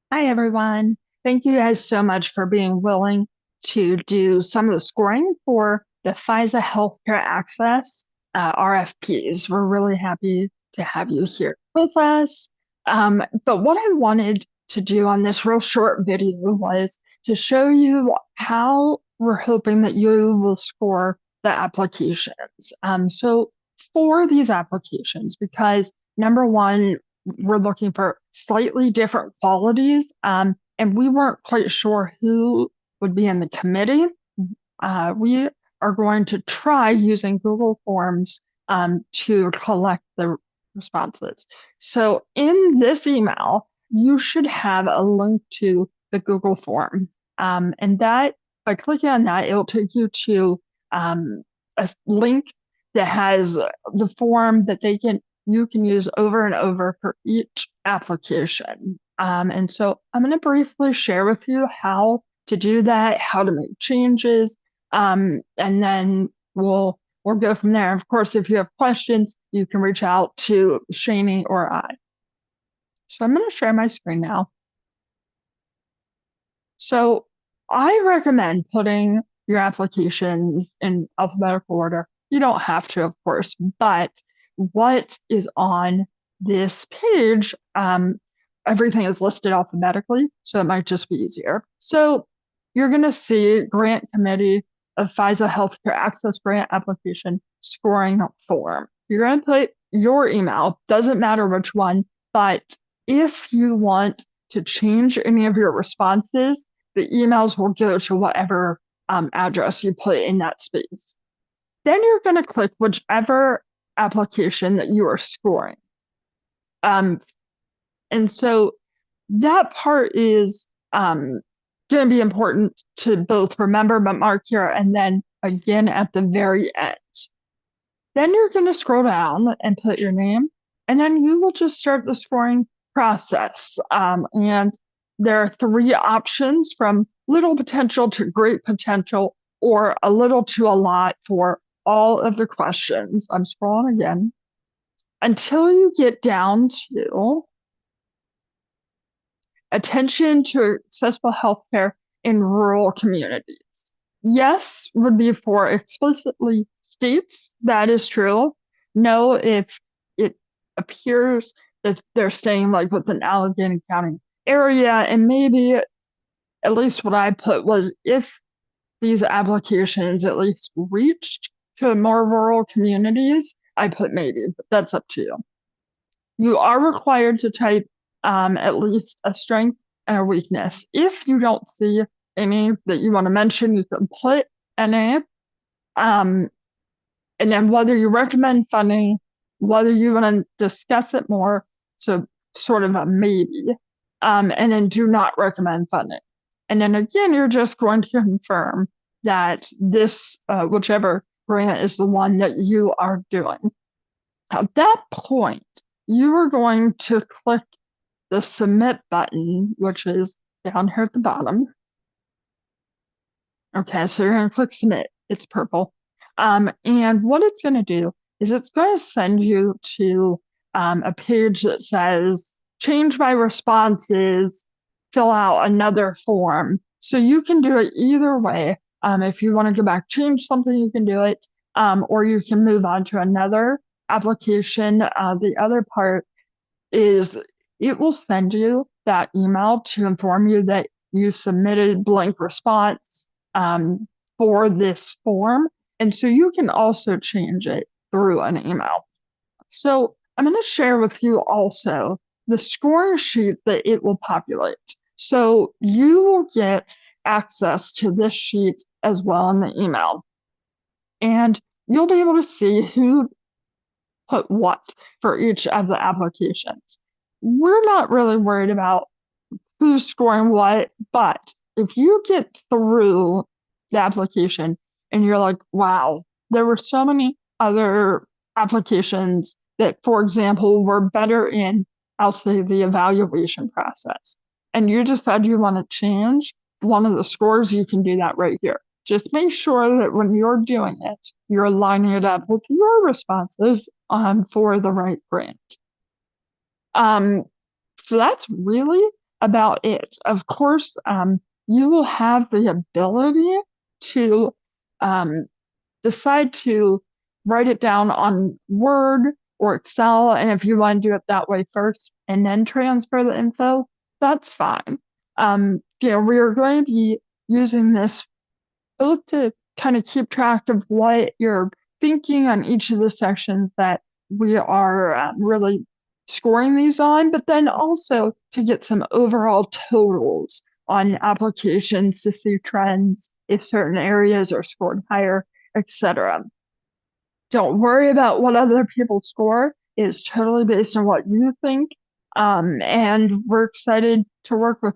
Hi, everyone. Thank you guys so much for being willing to do some of the scoring for the FISA Healthcare Access RFPs. We're really happy to have you here with us. But what I wanted to do on this real short video was to show you how we're hoping that you will score the applications. So for these applications, because number one, we're looking for slightly different qualities. And we weren't quite sure who would be in the committee. We are going to try using Google Forms to collect the responses. So in this email, you should have a link to the Google form. And that, by clicking on that, it'll take you to a link that has the form that you can use over and over for each application. And so I'm going to briefly share with you how to do that, how to make changes, and then we'll go from there. Of course, if you have questions, you can reach out to Shani or I. So I'm going to share my screen now. So I recommend putting your applications in alphabetical order. You don't have to, of course, but what is on this page, everything is listed alphabetically, so it might just be easier. So you're going to see Grant Committee of FISA Healthcare Access Grant Application Scoring Form. You're going to put your email, doesn't matter which one, but if you want to change any of your responses, the emails will go to whatever address you put in that space. Then you're going to click whichever application that you are scoring. And so that part is going to be important to both remember but mark here and then again at the very end. Then you're going to scroll down and put your name, and then you will just start the scoring process. And there are three options from little potential to great potential, or a little to a lot for all of the questions. I'm scrolling again until you get down to attention to accessible healthcare in rural communities. Yes would be for explicitly states, that is true. No, if it appears that they're staying like within Allegheny County area, and maybe at least what I put was if these applications at least reached to more rural communities, I put maybe, but that's up to you. You are required to type at least a strength and a weakness. If you don't see any that you want to mention, you can put NA. And then whether you recommend funding, whether you want to discuss it more, so sort of a maybe. And then do not recommend funding. And then again, you're just going to confirm that this, whichever grant is the one that you are doing. At that point, you are going to click the submit button, which is down here at the bottom. Okay, so you're going to click submit. It's purple. And what it's going to do is it's going to send you to a page that says change my responses, fill out another form. So you can do it either way. If you want to go back, change something, you can do it, or you can move on to another application. The other part is it will send you that email to inform you that you submitted blank response for this form. And so you can also change it through an email. So I'm going to share with you also the scoring sheet that it will populate. So you will get access to this sheet as well in the email. And you'll be able to see who put what for each of the applications. We're not really worried about who's scoring what, but if you get through the application and you're like, wow, there were so many other applications that, for example, were better in, I'll say, the evaluation process, and you decide you want to change one of the scores, you can do that right here. Just make sure that when you're doing it, you're lining it up with your responses for the right grant. So that's really about it. Of course, you will have the ability to um, decide to write it down on Word or Excel. And if you want to do it that way first and then transfer the info, that's fine. We are going to be using this both to kind of keep track of what you're thinking on each of the sections that we are really scoring these on, but then also to get some overall totals on applications to see trends if certain areas are scored higher, etc. Don't worry about what other people score. It's totally based on what you think. And we're excited to work with you.